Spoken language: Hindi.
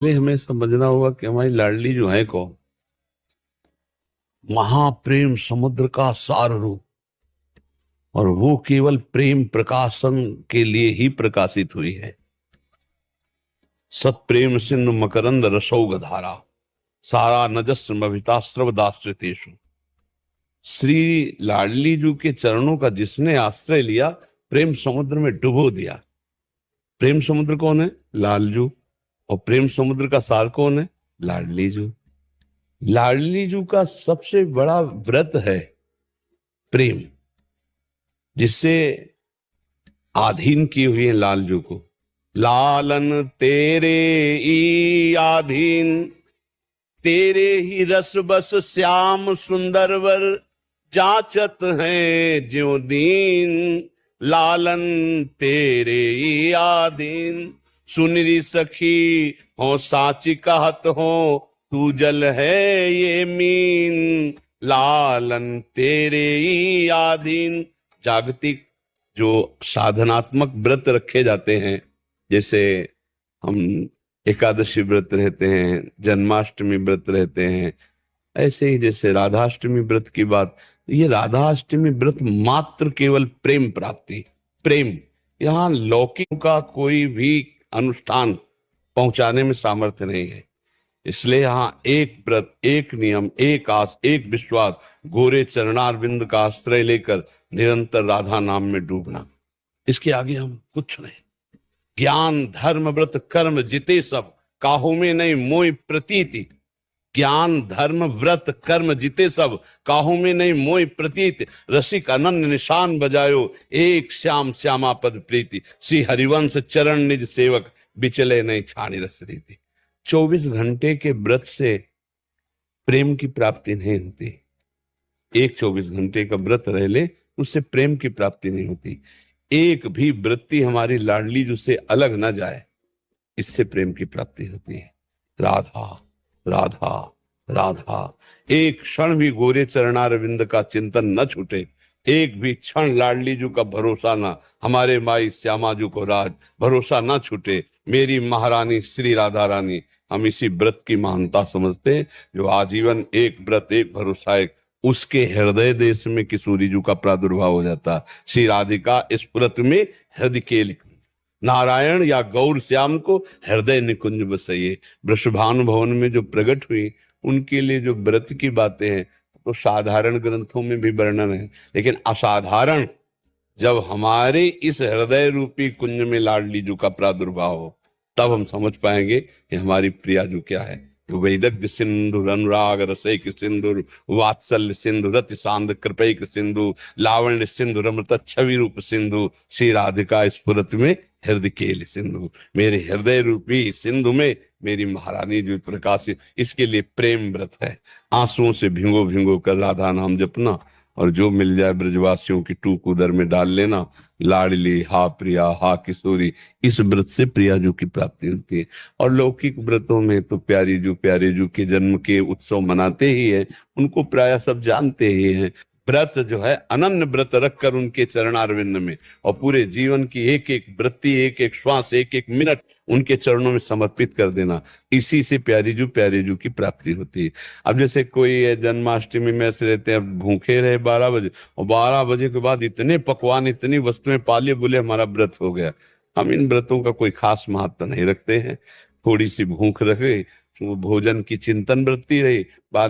पहले हमें समझना होगा कि हमारी लाडली जो है कौन। महाप्रेम समुद्र का सार रूप, और वो केवल प्रेम प्रकाशन के लिए ही प्रकाशित हुई है। सत प्रेम सिंधु मकरंद रसौग धारा, सारा नजस्रमभितास्रव दाश्रितेषु। श्री लाडली जी के चरणों का जिसने आश्रय लिया, प्रेम समुद्र में डुबो दिया। प्रेम समुद्र कौन है? लालजू। और प्रेम समुद्र का सार कौन है? लाडली जू। लाडली जू का सबसे बड़ा व्रत है प्रेम, जिससे आधीन किए हुए हैं लालजू को। लालन तेरे ई आधीन, तेरे ही रस बस श्याम सुंदर वर, जाचत है ज्यों दीन। लालन तेरे ई आधीन, सुनरी सखी हो साची कहत हो, तू जल है ये मीन। लालन तेरे ही आधीन। जागतिक जो साधनात्मक व्रत रखे जाते हैं, जैसे हम एकादशी व्रत रहते हैं, जन्माष्टमी व्रत रहते हैं, ऐसे ही जैसे राधाष्टमी व्रत की बात, ये राधाष्टमी व्रत मात्र केवल प्रेम प्राप्ति, प्रेम। यहाँ लौकिक का कोई भी अनुष्ठान पहुंचाने में सामर्थ्य नहीं है। इसलिए यहाँ एक व्रत, एक नियम, एक आस, एक विश्वास, गोरे चरणारविंद का आश्रय लेकर निरंतर राधा नाम में डूबना। इसके आगे हम कुछ नहीं। ज्ञान धर्म व्रत कर्म जिते सब, काहू में नहीं मोय प्रतीति। ज्ञान धर्म व्रत कर्म जिते सब, काहू में नहीं मोय प्रतीत। रसिक अनन्य निशान बजायो, एक श्याम श्यामा पद प्रीति। श्री हरिवंश चरण निज सेवक, बिचले नहीं छाणी रस रीति। 24 घंटे के व्रत से प्रेम की प्राप्ति नहीं होती। एक 24 घंटे का व्रत रह ले, उससे प्रेम की प्राप्ति नहीं होती। एक भी वृत्ति हमारी लाडली जो से अलग ना जाए, इससे प्रेम की प्राप्ति होती है। राधा राधा राधा। एक क्षण भी गोरे चरणारविंद का चिंतन न छूटे, एक भी क्षण लाडली जू का भरोसा ना, हमारे माई श्यामा जू को राज भरोसा ना छूटे। मेरी महारानी श्री राधा रानी, हम इसी व्रत की महानता समझते हैं। जो आजीवन एक व्रत एक भरोसा, एक उसके हृदय देश में किशोरी जू का प्रादुर्भाव हो जाता। श्री राधिका इस व्रत में हृदय के लिख, नारायण या गौर श्याम को हृदय निकुंज बसइए। वृषभानु भवन में जो प्रकट हुई, उनके लिए जो व्रत की बातें हैं तो साधारण ग्रंथों में भी वर्णन है, लेकिन असाधारण जब हमारे इस हृदय रूपी कुंज में लाडली जू का प्रादुर्भाव हो, तब हम समझ पाएंगे कि हमारी प्रिया जू क्या है। वैदग्ध सिंधु अनुराग रसैक सिंधु, वात्सल्य सिंधु रति सांद कृपैक सिंधु, लावण्य सिंधु रमृत छवि रूप सिंधु। श्री राधिका स्फुरत में हृदय केल सिंधु। मेरे हृदय रूपी सिंधु में मेरी महारानी जो प्रकाशित, इसके लिए प्रेम व्रत है। आंसुओं से भिंगो भिंगो कर राधा नाम जपना, और जो मिल जाए ब्रजवासियों की टूक उदर में डाल लेना। लाडली हा प्रिया हा किशोरी, इस व्रत से प्रिया जू की प्राप्ति होती है। और लौकिक व्रतों में तो प्यारी जू प्यारे जू के जन्म के उत्सव मनाते ही है, उनको प्राय सब जानते ही हैं। व्रत जो है अनन्य व्रत रखकर उनके चरणारविंद में, और पूरे जीवन की एक एक वृत्ति, एक एक श्वास, एक एक मिनट उनके चरणों में समर्पित कर देना, इसी से प्यारी जू की प्राप्ति होती है। अब जैसे कोई जन्माष्टमी में ऐसे रहते हैं, भूखे रहे 12 बजे, और 12 बजे के बाद इतने पकवान, इतनी वस्तुएं पाले, बोले हमारा व्रत हो गया। हम इन व्रतों का कोई खास महत्व नहीं रखते हैं। थोड़ी सी भूख रहे, तो भोजन की चिंतन वृत्ति रही, बाद